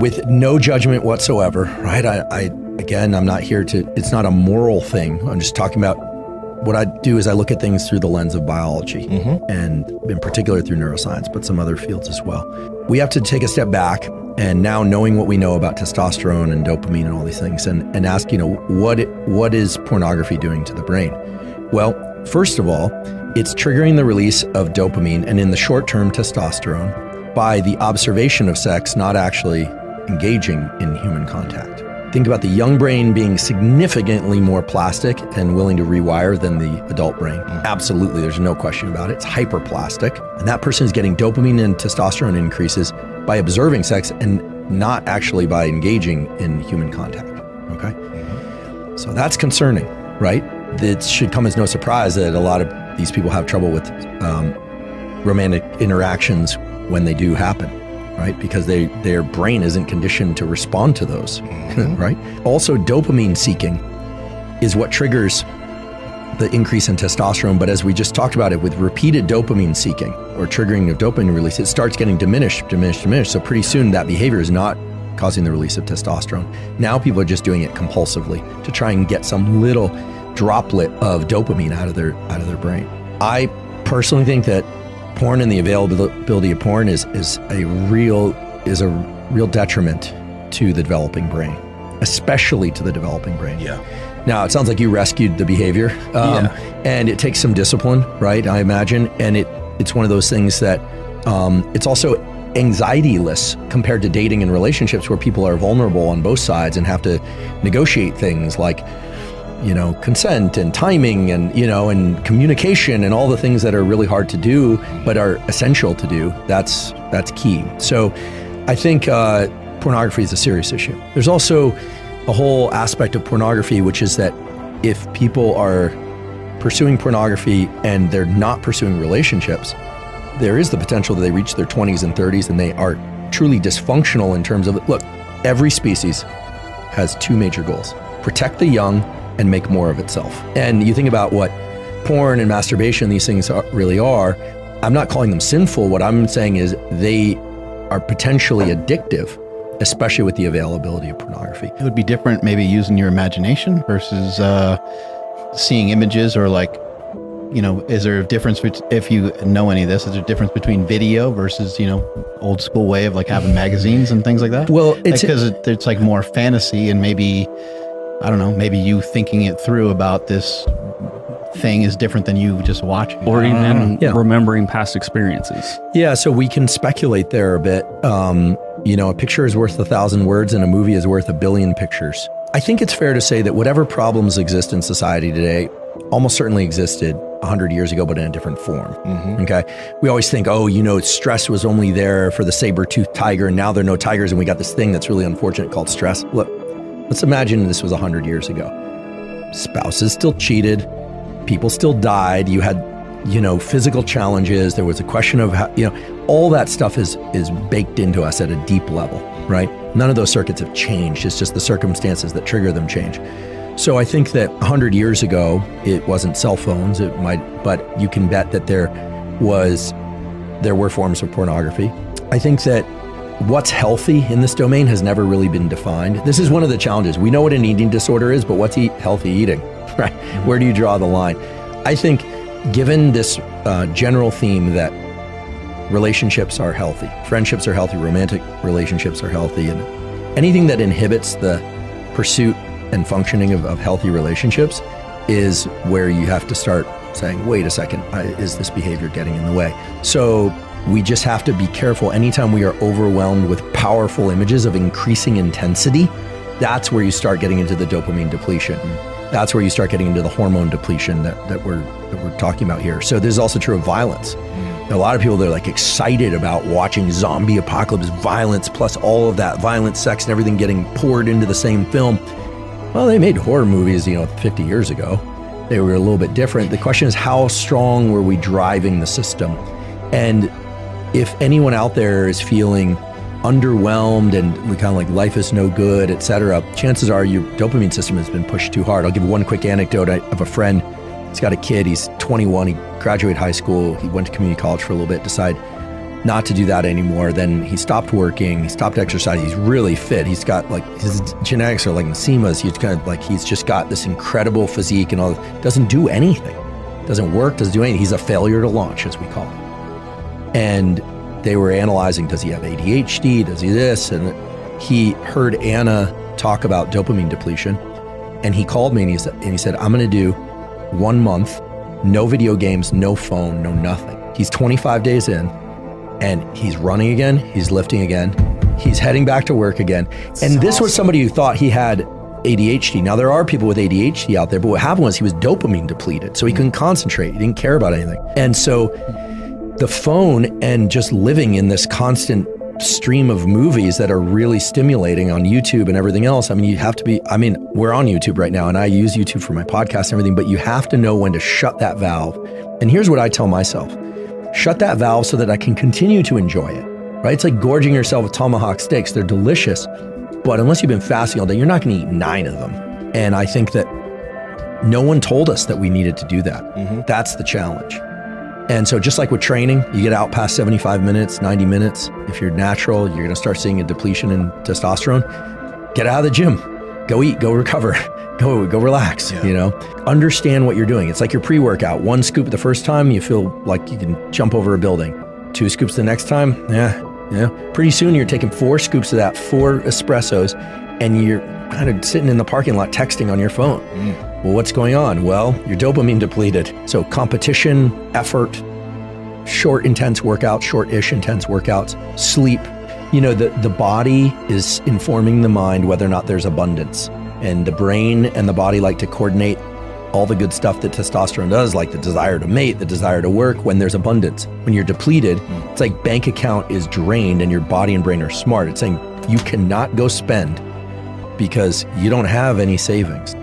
with no judgment whatsoever, right? Again, I'm not here to, it's not a moral thing. I'm just talking about what I do is I look at things through the lens of biology and in particular through neuroscience, but some other fields as well. We have to take a step back and now knowing what we know about testosterone and dopamine and all these things and ask, what is pornography doing to the brain? Well, first of all, it's triggering the release of dopamine and in the short term testosterone by the observation of sex, not actually engaging in human contact. Think about the young brain being significantly more plastic and willing to rewire than the adult brain. Absolutely, there's no question about it. It's hyperplastic. And that person is getting dopamine and testosterone increases by observing sex and not actually by engaging in human contact, okay? So that's concerning, right? It should come as no surprise that a lot of these people have trouble with romantic interactions when they do happen. Right? Because their brain isn't conditioned to respond to those, right? Also, dopamine seeking is what triggers the increase in testosterone. But as we just talked about it, with repeated dopamine seeking or triggering of dopamine release, it starts getting diminished. So pretty soon that behavior is not causing the release of testosterone. Now people are just doing it compulsively to try and get some little droplet of dopamine out of their brain. I personally think that porn and the availability of porn is a real detriment to the developing brain, especially to the developing brain. Yeah. Now, it sounds like you rescued the behavior, and it takes some discipline, right? I imagine, and it's one of those things that it's also anxiety-less compared to dating and relationships where people are vulnerable on both sides and have to negotiate things like consent and timing and, and communication and all the things that are really hard to do, but are essential to do. That's key. So I think pornography is a serious issue. There's also a whole aspect of pornography, which is that if people are pursuing pornography and they're not pursuing relationships, there is the potential that they reach their 20s and 30s and they are truly dysfunctional in terms of, look, every species has two major goals: protect the young and make more of itself. And you think about what porn and masturbation, these things really are. I'm not calling them sinful. What I'm saying is they are potentially addictive, especially with the availability of pornography. It would be different maybe using your imagination versus seeing images, or is there a difference, if you know any of this, is there a difference between video versus, old school way of having magazines and things like that? Well, because it's like more fantasy, and maybe, I don't know, maybe you thinking it through about this thing is different than you just watching. Or even remembering past experiences. Yeah, so we can speculate there a bit. A picture is worth 1,000 words and a movie is worth 1 billion pictures. I think it's fair to say that whatever problems exist in society today almost certainly existed 100 years ago, but in a different form. Okay. We always think, stress was only there for the saber-toothed tiger, and now there are no tigers, and we got this thing that's really unfortunate called stress. Look, let's imagine this was 100 years ago. Spouses still cheated, people still died, you had, physical challenges, there was a question of how, all that stuff is baked into us at a deep level, right? None of those circuits have changed, it's just the circumstances that trigger them change. So I think that 100 years ago, it wasn't cell phones, but you can bet that there were forms of pornography. I think that what's healthy in this domain has never really been defined. This is one of the challenges. We know what an eating disorder is, but what's healthy eating, right? Where do you draw the line? I think given this general theme that relationships are healthy, friendships are healthy, romantic relationships are healthy, and anything that inhibits the pursuit and functioning of healthy relationships is where you have to start saying, wait a second, is this behavior getting in the way? So we just have to be careful. Anytime we are overwhelmed with powerful images of increasing intensity, that's where you start getting into the dopamine depletion. That's where you start getting into the hormone depletion that we're talking about here. So this is also true of violence. A lot of people, they're excited about watching zombie apocalypse violence, plus all of that violence, sex, and everything getting poured into the same film. Well, they made horror movies, 50 years ago. They were a little bit different. The question is, how strong were we driving the system? And if anyone out there is feeling underwhelmed and kind of life is no good, etc., chances are your dopamine system has been pushed too hard. I'll give one quick anecdote of a friend. He's got a kid, he's 21, he graduated high school, he went to community college for a little bit, decided not to do that anymore. Then he stopped working, he stopped exercising. He's really fit. He's got like, his genetics are like Nasima's. He's kind of like, he's just got this incredible physique and all. Doesn't do anything. Doesn't work, doesn't do anything. He's a failure to launch, as we call it. And they were analyzing, does he have ADHD? Does he this? And he heard Anna talk about dopamine depletion. And he called me and he said, I'm going to do 1 month, no video games, no phone, no nothing. He's 25 days in and he's running again. He's lifting again. He's heading back to work again. And this was somebody who thought he had ADHD. Now there are people with ADHD out there, but what happened was he was dopamine depleted. So he couldn't concentrate. He didn't care about anything. And so the phone and just living in this constant stream of movies that are really stimulating on YouTube and everything else. I mean, you have to be, I mean, we're on YouTube right now and I use YouTube for my podcast and everything, but you have to know when to shut that valve. And here's what I tell myself, shut that valve so that I can continue to enjoy it, right? It's like gorging yourself with tomahawk steaks. They're delicious, but unless you've been fasting all day, you're not going to eat 9 of them. And I think that no one told us that we needed to do that. Mm-hmm. That's the challenge. And so just like with training, you get out past 75 minutes, 90 minutes. If you're natural, you're going to start seeing a depletion in testosterone. Get out of the gym, go eat, go recover, go relax, you know, understand what you're doing. It's like your pre-workout. 1 scoop the first time, you feel like you can jump over a building. 2 scoops the next time, yeah. Pretty soon you're taking 4 scoops of that, 4 espressos, and you're kind of sitting in the parking lot texting on your phone. Well, what's going on? Well, you're dopamine depleted. So competition, effort, short, intense workouts, short-ish, intense workouts, sleep. You know, the body is informing the mind whether or not there's abundance. And the brain and the body like to coordinate all the good stuff that testosterone does, like the desire to mate, the desire to work when there's abundance. When you're depleted, it's like bank account is drained and your body and brain are smart. It's saying you cannot go spend because you don't have any savings.